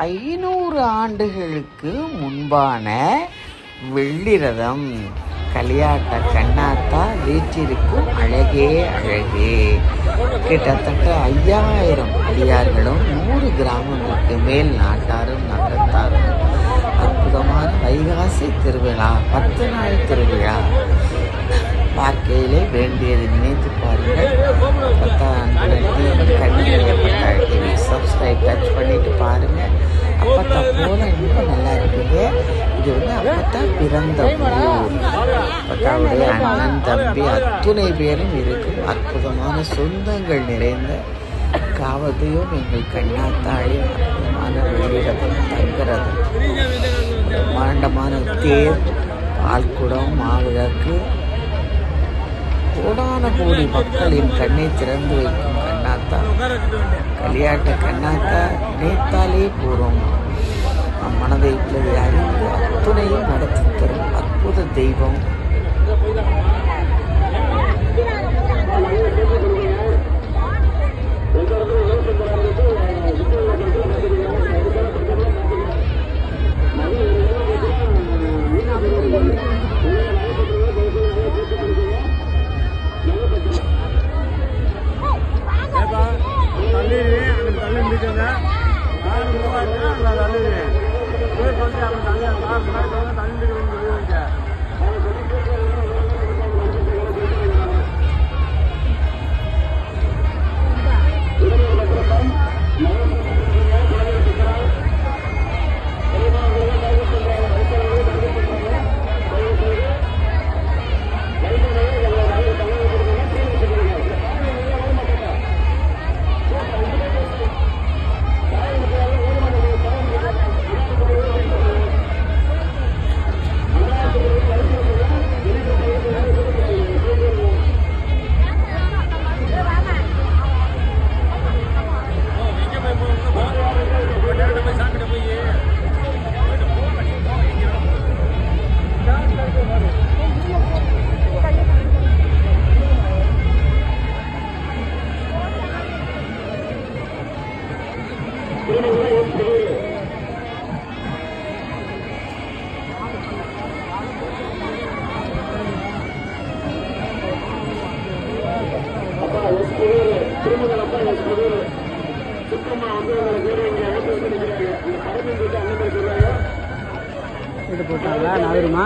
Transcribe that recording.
500 ஆண்டுகளுக்கு முன்பான வெள்ளி ரதம். களியாட்ட கண்ணாத்தா வீற்றிருக்கும் அழகே அழகே. கிட்டத்தட்ட 5000 அடியார்களும் 100 கிராமங்களுக்கு மேல் நாட்டாரும் நகரத்தாரும் அற்புதமான வைகாசி திருவிழா, 10 நாள் திருவிழா. பார்க்கையிலே வேண்டியது நினைத்து பாருங்கள். டிவி சப்ஸ்கிரைப் டச் பண்ணிட்டு பாருங்க. அப்பத்தா போல ரொம்ப நல்லா இருப்பீங்க. இது அப்பத்தா பிறந்த ஊர். அப்பத்தாவுடைய அண்ணன் தம்பி அத்துணை பேரும் இருக்கும். அற்புதமான சொந்தங்கள் நிறைந்த காவத்தையும் எங்கள் கண்ணாத்தாழையும் அற்புதமான வெளியிடத்தும் தங்குறது பிரம்மாண்டமான தேர், பால்குடம், மாவிளக்கு, கோடான கோடி மக்களின் கண்ணை திறந்து வைக்கும் கண்ணாத்தா. களியாட்ட கண்ணாத்தா நினைத்தாலே போறோம். நம் மனதை உள்ளதை அறிந்து அத்துணையும் நடத்தி தரும் அற்புத தெய்வம். போட்டாங்களா நகருமா?